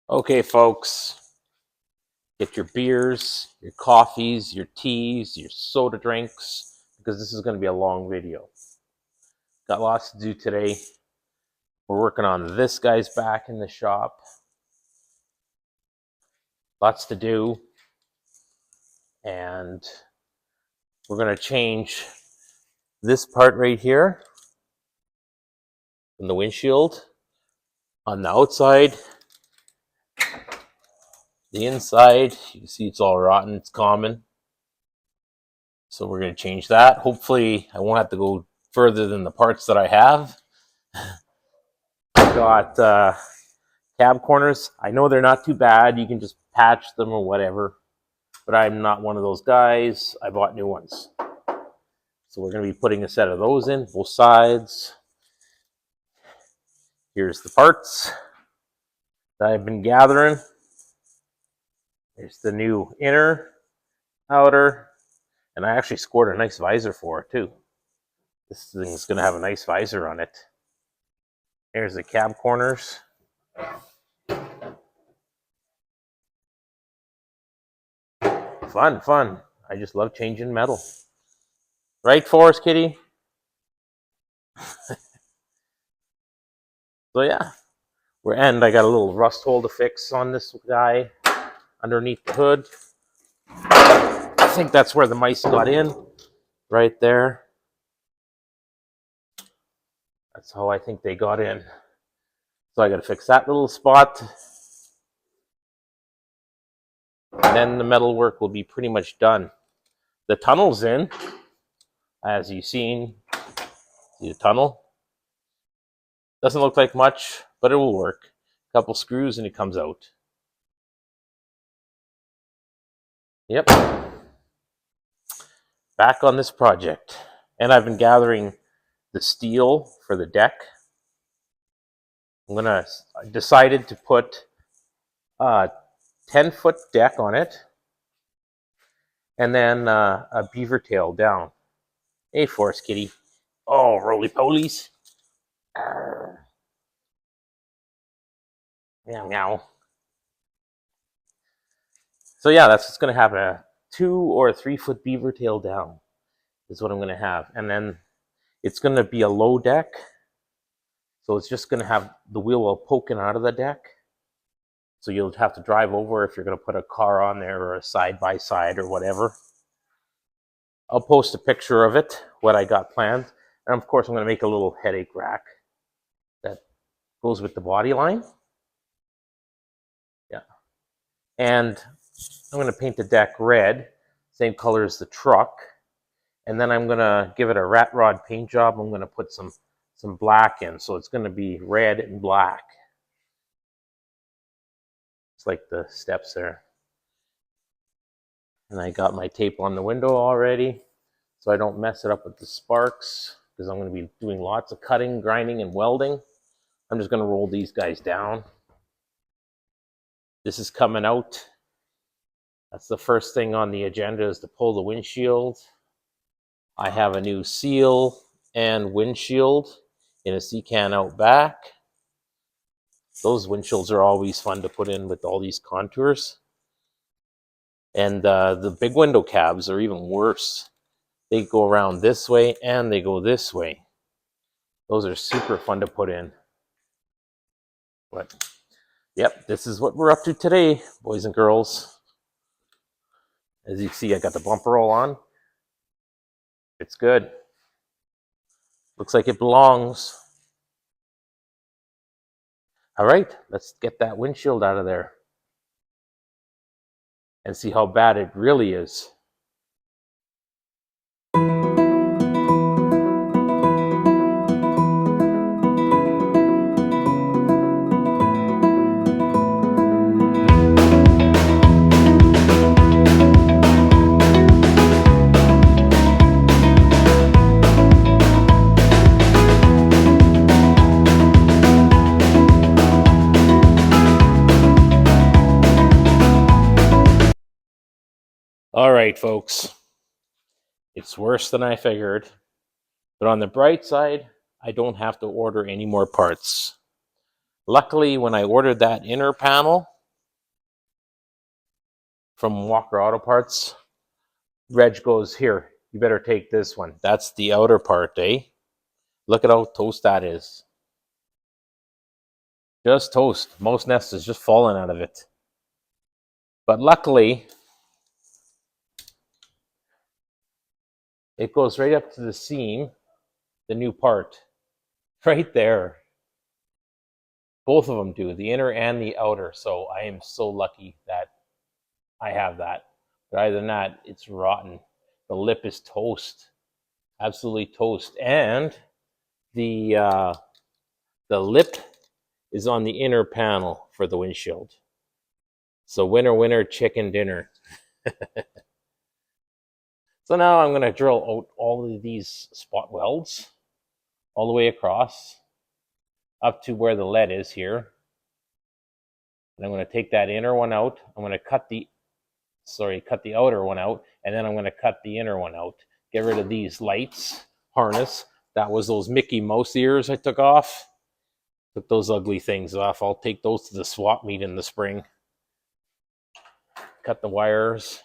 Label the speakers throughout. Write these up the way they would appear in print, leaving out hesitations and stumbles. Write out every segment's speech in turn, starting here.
Speaker 1: Okay, folks, get your beers, your coffees, your teas, your soda drinks, because this is going to be a long video. Got lots to do today. We're working on this guy's back in the shop. Lots to do. And we're going to change this part right here in the windshield on the outside. The inside, you can see it's all rotten. It's common. So we're going to change that. Hopefully, I won't have to go further than the parts that I have. Got cab corners. I know they're not too bad. You can just patch them or whatever. But I'm not one of those guys. I bought new ones. So we're going to be putting a set of those in, both sides. Here's the parts that I've been gathering. There's the new inner, outer, and I actually scored a nice visor for it too. This thing's going to have a nice visor on it. Here's the cab corners. Fun. I just love changing metal. Right, Forest Kitty? So yeah, I got a little rust hole to fix on this guy underneath the hood. I think that's where the mice got in, right there. That's how I think they got in. So I got to fix that little spot. And then the metal work will be pretty much done. The tunnel's in, as you've seen. See the tunnel? Doesn't look like much, but it will work. A couple screws and it comes out. Yep. Back on this project. And I've been gathering the steel for the deck. I decided to put a 10-foot deck on it. And then a beaver tail down. Hey, Forest Kitty. Oh, roly-polies. Meow, meow. So yeah, that's just going to have a 2 or 3 foot beaver tail down is what I'm going to have. And then it's going to be a low deck. So it's just going to have the wheel poking out of the deck. So you'll have to drive over if you're going to put a car on there or a side-by-side or whatever. I'll post a picture of it, what I got planned. And of course, I'm going to make a little headache rack that goes with the body line. Yeah. And I'm going to paint the deck red, same color as the truck. And then I'm going to give it a rat rod paint job. I'm going to put some black in. So it's going to be red and black. It's like the steps there. And I got my tape on the window already, so I don't mess it up with the sparks, because I'm going to be doing lots of cutting, grinding, and welding. I'm just going to roll these guys down. This is coming out. That's the first thing on the agenda, is to pull the windshield. I have a new seal and windshield in a C-can out back. Those windshields are always fun to put in with all these contours. And the big window cabs are even worse. They go around this way and they go this way. Those are super fun to put in. But yep, this is what we're up to today, boys and girls. As you see, I got the bumper roll on. It's good. Looks like it belongs. All right, let's get that windshield out of there and see how bad it really is. All right, folks. It's worse than I figured. But on the bright side, I don't have to order any more parts. Luckily, when I ordered that inner panel, from Walker Auto Parts. Reg goes, here, you better take this one. That's the outer part, eh? Look at how toast that is. Just toast. Most nests is just falling out of it. But luckily, it goes right up to the seam, the new part. Right there. Both of them do, the inner and the outer. So I am so lucky that I have that. But other than that, it's rotten. The lip is toast. Absolutely toast. And the lip is on the inner panel for the windshield. So winner, winner, chicken dinner. So now I'm going to drill out all of these spot welds all the way across up to where the lead is here. And I'm going to take that inner one out. I'm going to cut the outer one out, and then I'm going to cut the inner one out. Get rid of these lights, harness. That was those Mickey Mouse ears I took off. Took those ugly things off. I'll take those to the swap meet in the spring. Cut the wires.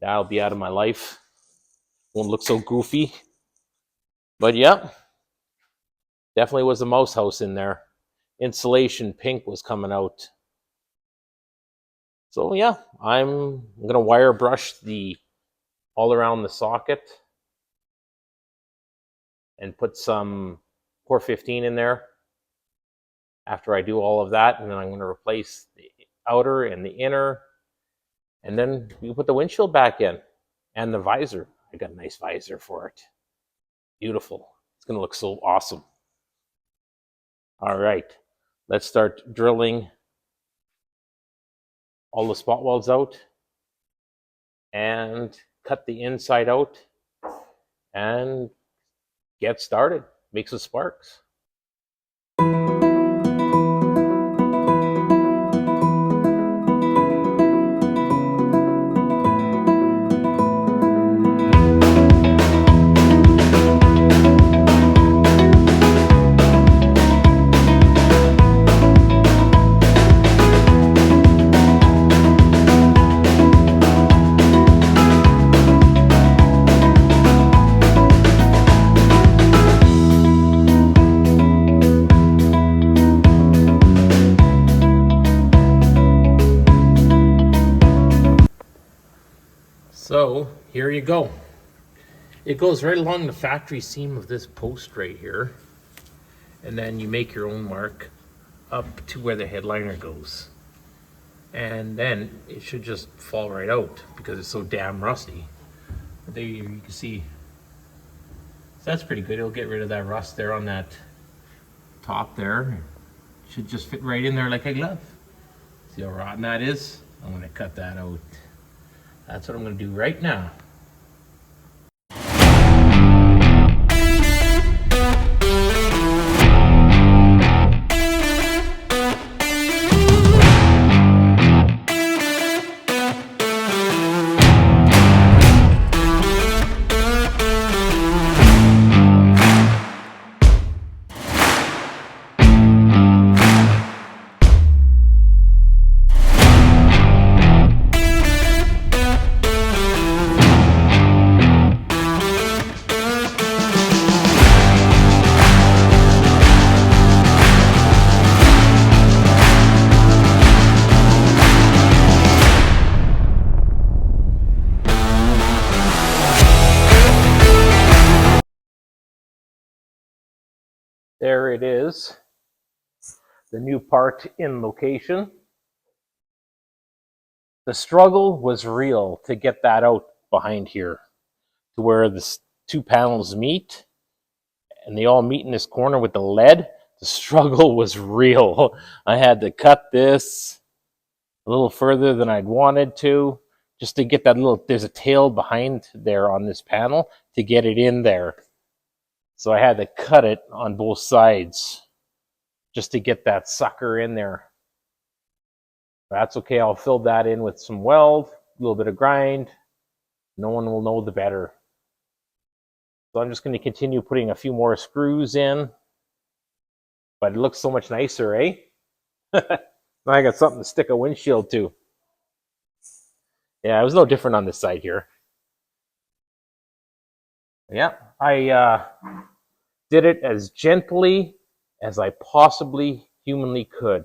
Speaker 1: That'll be out of my life. Won't look so goofy. But yeah, definitely was a mouse house in there. Insulation pink was coming out. So yeah, I'm going to wire brush all around the socket and put some Core 15 in there after I do all of that. And then I'm going to replace the outer and the inner. And then we put the windshield back in and the visor. I got a nice visor for it. Beautiful. It's going to look so awesome. All right, let's start drilling all the spot welds out and cut the inside out and get started. Make some sparks. So here you go. It goes right along the factory seam of this post right here. And then you make your own mark up to where the headliner goes. And then it should just fall right out because it's so damn rusty. But there you can see. So that's pretty good. It'll get rid of that rust there on that top there. It should just fit right in there like a glove. See how rotten that is? I'm going to cut that out. That's what I'm going to do right now. There it is, the new part in location. The struggle was real to get that out behind here to where the two panels meet, and they all meet in this corner with the lead. The struggle was real. I had to cut this a little further than I'd wanted to, just to get that there's a tail behind there on this panel to get it in there. So I had to cut it on both sides just to get that sucker in there. That's okay. I'll fill that in with some weld, a little bit of grind. No one will know the better. So I'm just going to continue putting a few more screws in. But it looks so much nicer, eh? Now I got something to stick a windshield to. Yeah, it was no different on this side here. Yeah, I did it as gently as I possibly humanly could.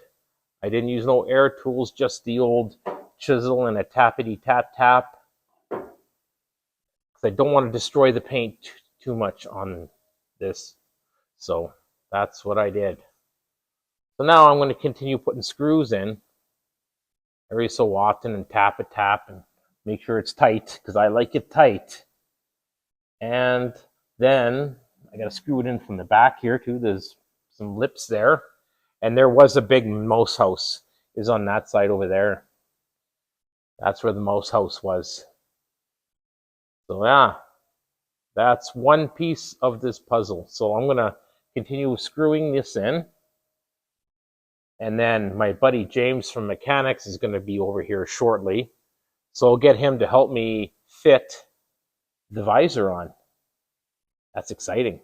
Speaker 1: I didn't use no air tools, just the old chisel and a tappity tap tap. Because I don't want to destroy the paint too much on this. So that's what I did. So now I'm going to continue putting screws in every so often and tap a tap and make sure it's tight because I like it tight. And then I got to screw it in from the back here too. There's some lips there. And there was a big mouse house is on that side over there. That's where the mouse house was. So yeah, that's one piece of this puzzle. So I'm going to continue screwing this in. And then my buddy James from Mechanics is going to be over here shortly. So I'll get him to help me fit the visor on. That's exciting.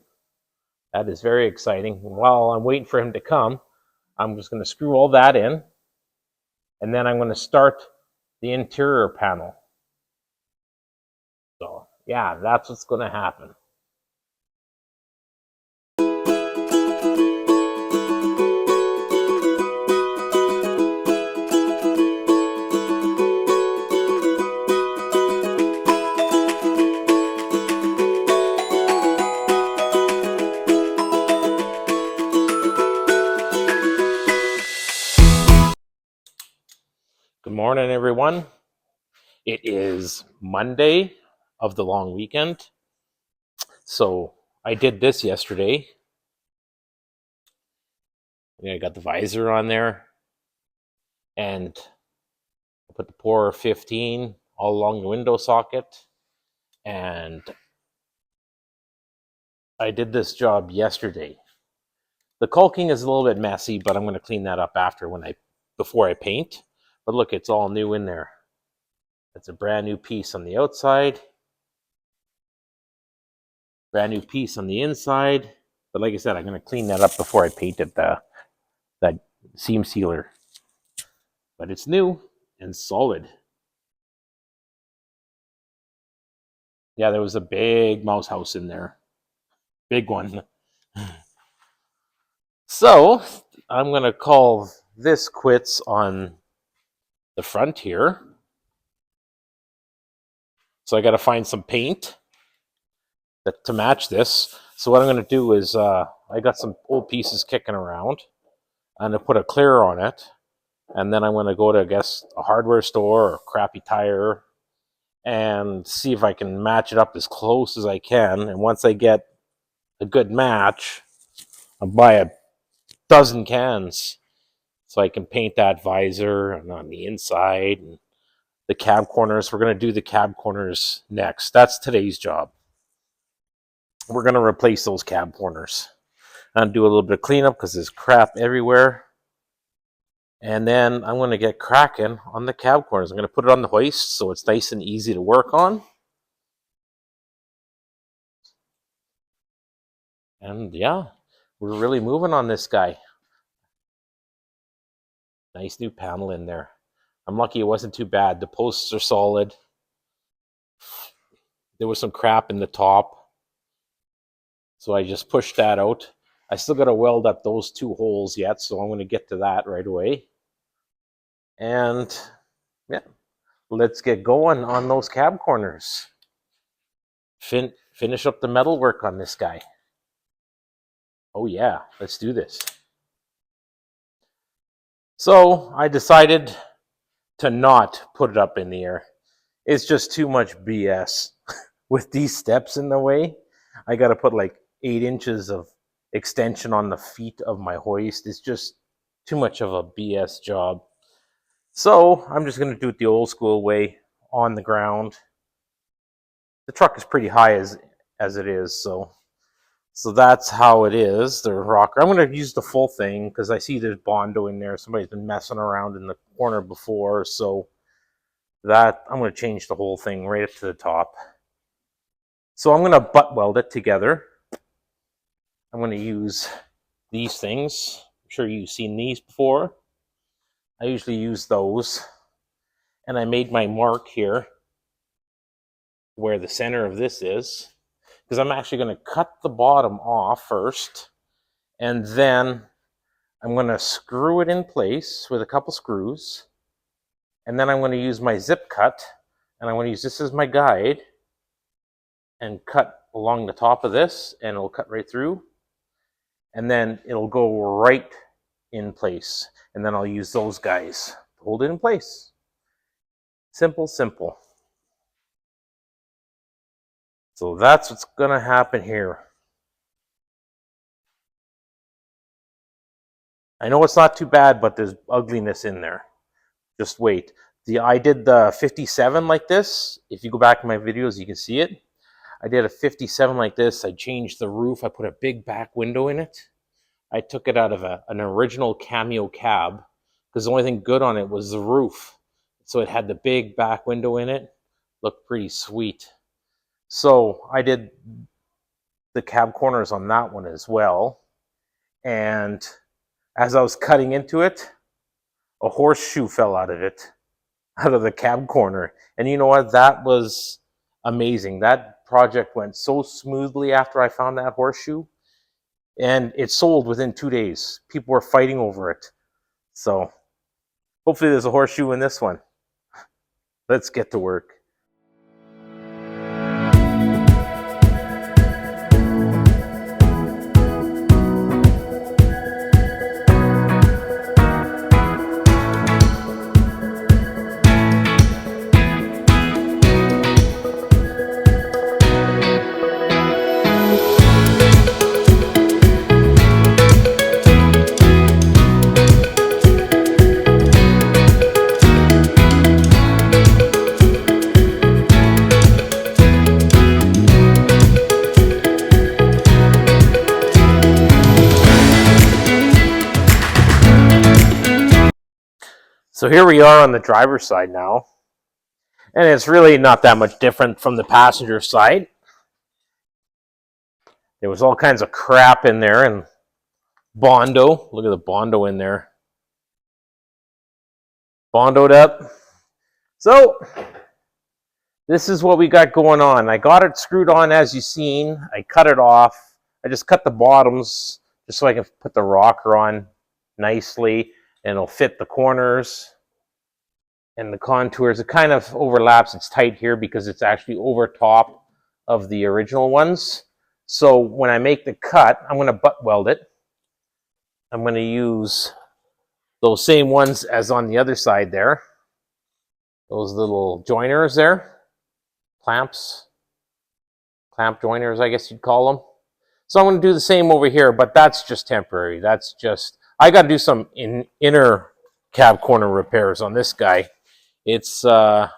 Speaker 1: That is very exciting. While I'm waiting for him to come, I'm just going to screw all that in. And then I'm going to start the interior panel. So yeah, that's what's going to happen. Good morning, everyone. It is Monday of the long weekend. So I did this yesterday. I got the visor on there and I put the pour 15 all along the window socket. And I did this job yesterday. The caulking is a little bit messy, but I'm going to clean that up after before I paint. But look, it's all new in there. It's a brand new piece on the outside, brand new piece on the inside. But like I said, I'm going to clean that up before I painted that seam sealer. But it's new and solid. Yeah, there was a big mouse house in there. Big one. So I'm going to call this quits on the front here. So I got to find some paint to match this. So what I'm going to do is I got some old pieces kicking around. I'm going to put a clear on it. And then I'm going to go to, I guess, a hardware store or Crappy Tire and see if I can match it up as close as I can. And once I get a good match, I'll buy a dozen cans so I can paint that visor and on the inside and the cab corners. We're going to do the cab corners next. That's today's job. We're going to replace those cab corners and do a little bit of cleanup because there's crap everywhere. And then I'm going to get cracking on the cab corners. I'm going to put it on the hoist so it's nice and easy to work on. And yeah, we're really moving on this guy. Nice new panel in there. I'm lucky it wasn't too bad. The posts are solid. There was some crap in the top, so I just pushed that out. I still got to weld up those two holes yet, so I'm going to get to that right away. And yeah, let's get going on those cab corners. Finish up the metal work on this guy. Oh yeah, let's do this. So I decided to not put it up in the air. It's just too much BS. With these steps in the way, I got to put like 8 inches of extension on the feet of my hoist. It's just too much of a BS job. So I'm just going to do it the old school way on the ground. The truck is pretty high as it is, so that's how it is. The rocker. I'm going to use the full thing because I see there's Bondo in there. Somebody's been messing around in the corner before, so that I'm going to change the whole thing right up to the top. So I'm going to butt weld it together. I'm going to use these things. I'm sure you've seen these before. I usually use those. And I made my mark here where the center of this is, because I'm actually going to cut the bottom off first, and then I'm going to screw it in place with a couple screws, and then I'm going to use my zip cut, and I'm going to use this as my guide and cut along the top of this, and it'll cut right through, and then it'll go right in place, and then I'll use those guys to hold it in place. Simple, simple. So that's what's going to happen here. I know it's not too bad, but there's ugliness in there. Just wait. I did the 57 like this. If you go back in my videos, you can see it. I did a 57 like this. I changed the roof. I put a big back window in it. I took it out of an original Cameo cab because the only thing good on it was the roof. So it had the big back window in it. Looked pretty sweet. So I did the cab corners on that one as well. And as I was cutting into it, a horseshoe fell out of it, out of the cab corner. And you know what? That was amazing. That project went so smoothly after I found that horseshoe. And it sold within 2 days. People were fighting over it. So hopefully there's a horseshoe in this one. Let's get to work. So here we are on the driver's side now, and it's really not that much different from the passenger side. There was all kinds of crap in there, and Bondo, look at the Bondo in there. Bondoed up. So this is what we got going on. I got it screwed on as you've seen. I cut it off. I just cut the bottoms just so I can put the rocker on nicely, and it'll fit the corners and the contours. It kind of overlaps. It's tight here because it's actually over top of the original ones. So when I make the cut, I'm going to butt weld it. I'm going to use those same ones as on the other side there. Those little joiners there. Clamp joiners, I guess you'd call them. So I'm going to do the same over here, but that's just temporary. That's just, I got to do some inner cab corner repairs on this guy. It's, yeah,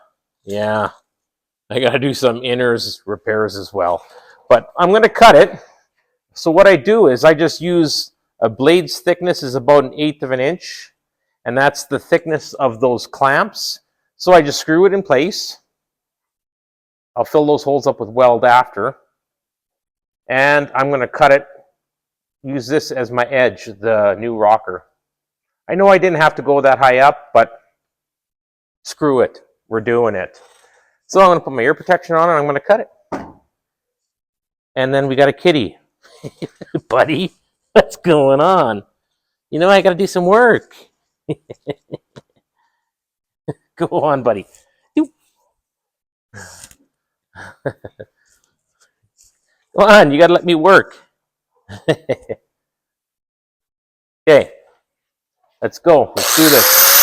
Speaker 1: I got to do some inners repairs as well. But I'm going to cut it. So what I do is I just use a blade's thickness is about 1/8 of an inch. And that's the thickness of those clamps. So I just screw it in place. I'll fill those holes up with weld after. And I'm going to cut it, use this as my edge, the new rocker. I know I didn't have to go that high up, but screw it. We're doing it. So I'm going to put my ear protection on and I'm going to cut it. And then we got a kitty. Buddy, what's going on? You know, I got to do some work. Go on, buddy. Come on, you got to let me work. Okay, let's go. Let's do this.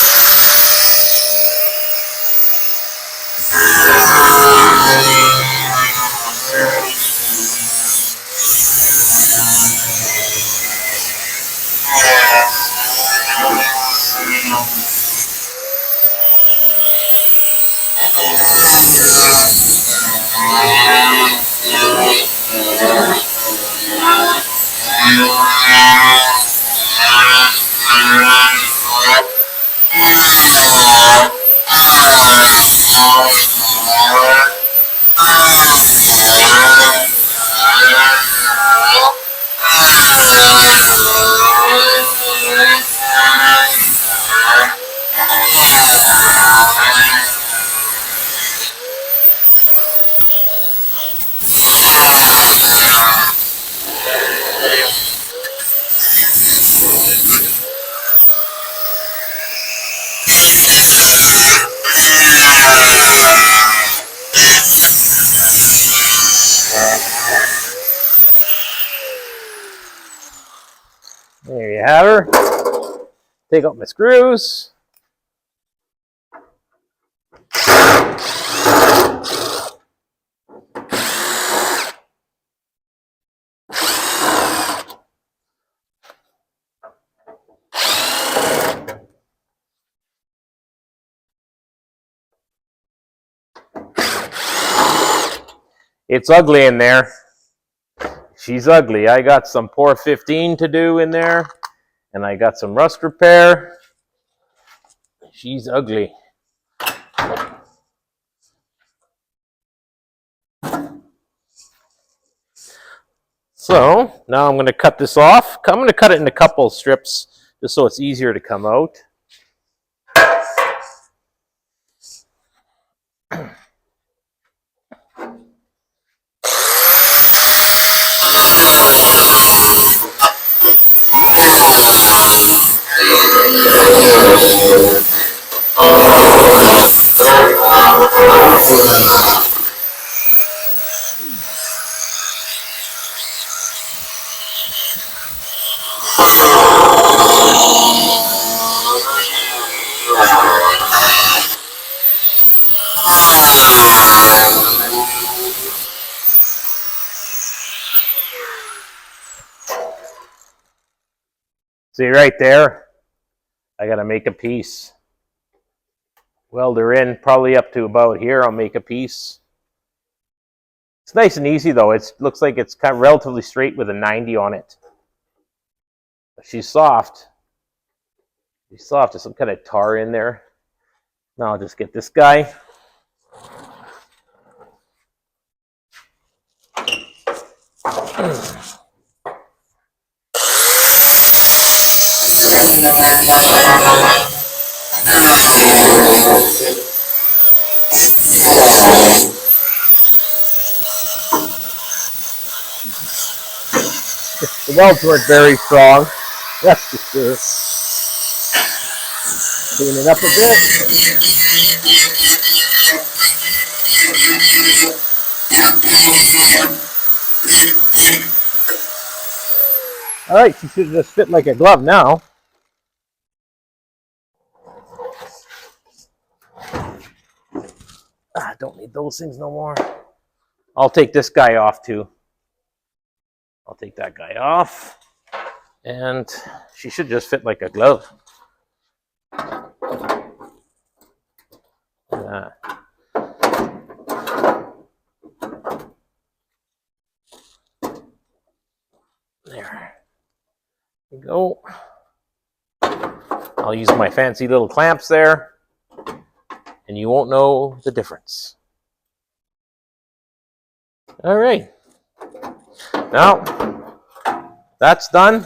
Speaker 1: Take out my screws. It's ugly in there. She's ugly. I got some pour 15 to do in there, and I got some rust repair. She's ugly. So now I'm going to cut this off. I'm going to cut it in a couple strips just so it's easier to come out. See right there, I got to make a piece. Weld her in probably up to about here. I'll make a piece. It's nice and easy though. It looks like it's kind of relatively straight with a 90 on it. She's soft. She's soft. There's some kind of tar in there. Now I'll just get this guy. The welds weren't very strong, that's for sure. Clean it up a bit. Alright, she should just fit like a glove now. Don't need those things no more. I'll take this guy off too. I'll take that guy off. And she should just fit like a glove. There we go. I'll use my fancy little clamps there, and you won't know the difference. All right. Now, that's done.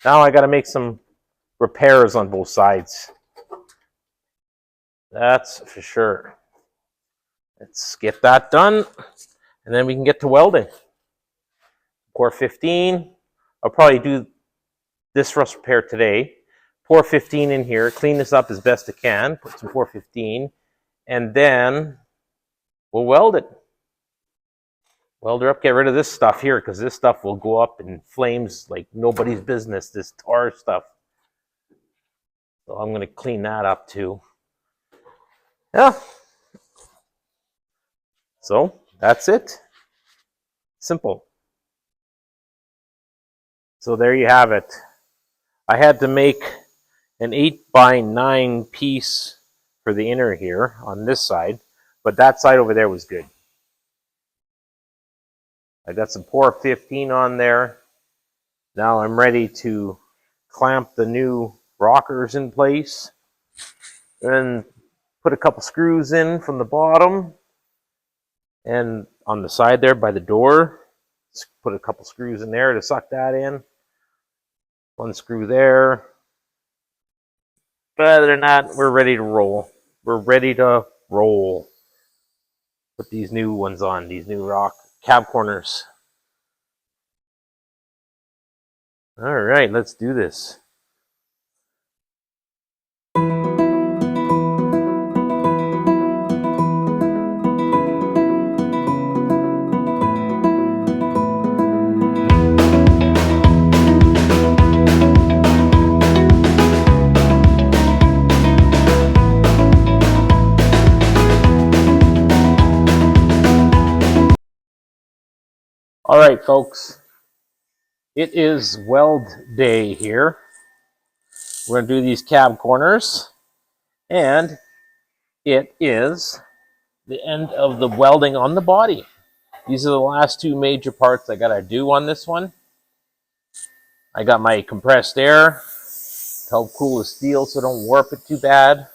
Speaker 1: Now I got to make some repairs on both sides. That's for sure. Let's get that done, and then we can get to welding. Pour 15. I'll probably do this rust repair today. Pour 15 in here, clean this up as best I can, put some pour 15, and then we'll weld it. Weld her up, get rid of this stuff here, because this stuff will go up in flames like nobody's business, this tar stuff. So I'm going to clean that up too. Yeah. So that's it. Simple. So there you have it. I had to make an 8x9 piece for the inner here on this side, but that side over there was good. I got some pour 15 on there. Now I'm ready to clamp the new rockers in place and put a couple screws in from the bottom and on the side there by the door. Put a couple screws in there to suck that in. One screw there. But other than that, we're ready to roll. We're ready to roll. Put these new ones on, these new rock cab corners. All right, let's do this. All right, folks. It is weld day here. We're going to do these cab corners. And it is the end of the welding on the body. These are the last two major parts I got to do on this one. I got my compressed air to help cool the steel so don't warp it too bad.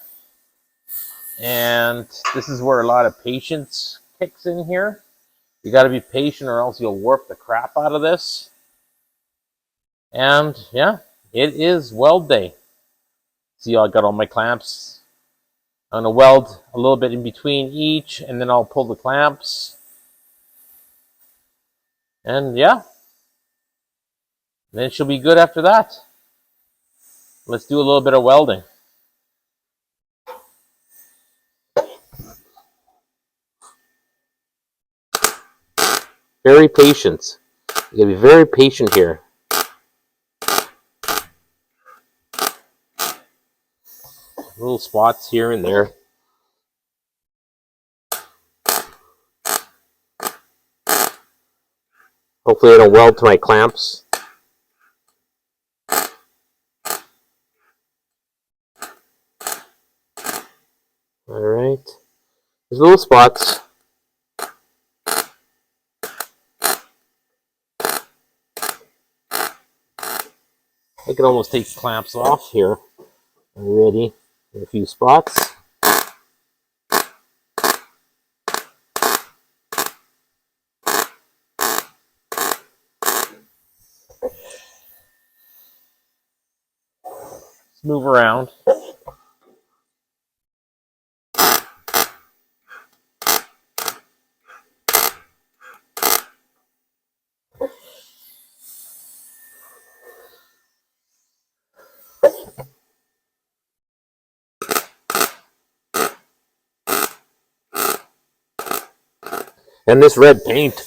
Speaker 1: And this is where a lot of patience kicks in here. You got to be patient or else you'll warp the crap out of this. And yeah, it is weld day. See, I got all my clamps. I'm going to weld a little bit in between each, and then I'll pull the clamps. And yeah, then she'll be good after that. Let's do a little bit of welding. Very patient. You gotta be very patient here. Little spots here and there. Hopefully I don't weld to my clamps. All right. There's little spots. I can almost take the clamps off here already in a few spots. Let's move around. And this red paint,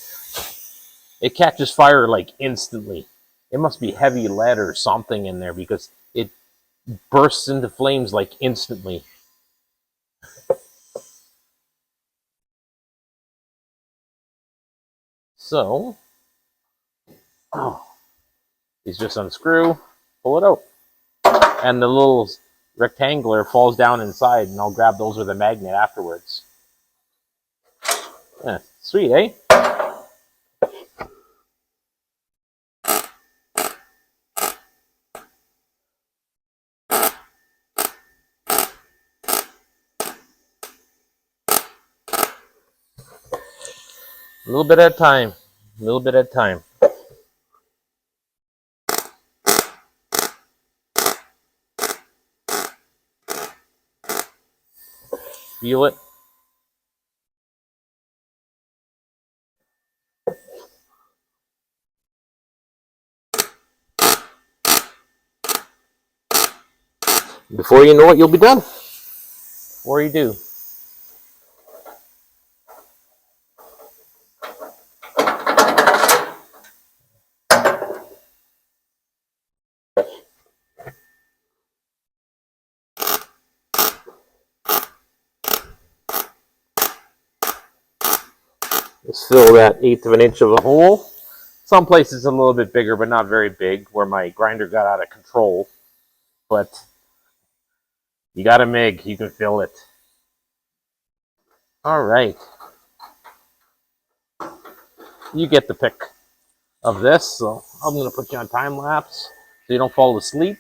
Speaker 1: it catches fire like instantly. It must be heavy lead or something in there because it bursts into flames like instantly. So, these just unscrew, pull it out. And the little rectangular falls down inside, and I'll grab those with a magnet afterwards. Yeah, sweet, eh? A little bit at a time. A little bit at a time. Feel it. Before you know it, you'll be done. Before you do. Let's fill that 1/8 of an inch of a hole. Some places a little bit bigger, but not very big, where my grinder got out of control. But you got a MIG, you can fill it. All right. You get the pick of this, so I'm going to put you on time lapse so you don't fall asleep.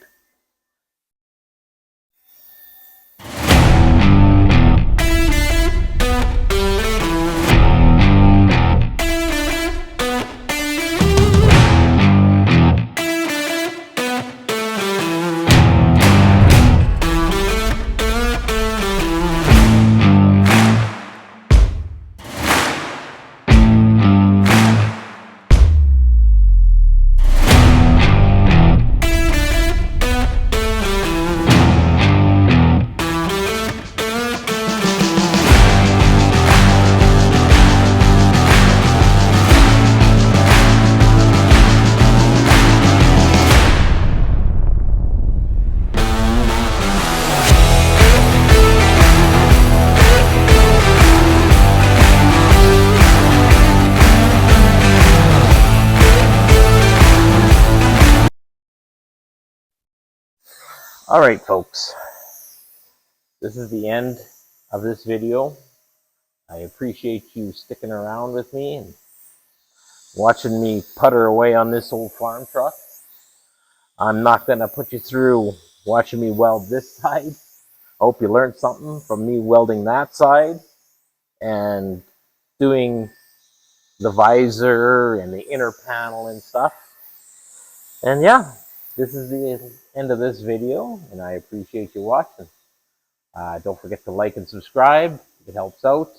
Speaker 1: All right, folks. This is the end of this video. I appreciate you sticking around with me and watching me putter away on this old farm truck. I'm not going to put you through watching me weld this side. I hope you learned something from me welding that side and doing the visor and the inner panel and stuff. And yeah, this is the end of this video, and I appreciate you watching. Don't forget to like and subscribe. It helps out.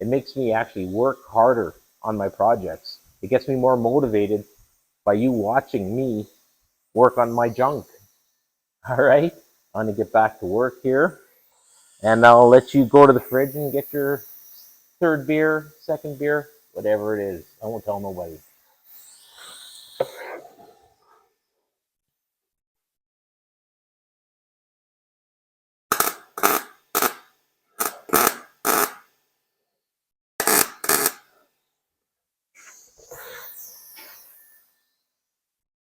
Speaker 1: It makes me actually work harder on my projects. It gets me more motivated by you watching me work on my junk. All right, I'm gonna get back to work here, and I'll let you go to the fridge and get your third beer, second beer, whatever it is. I won't tell nobody.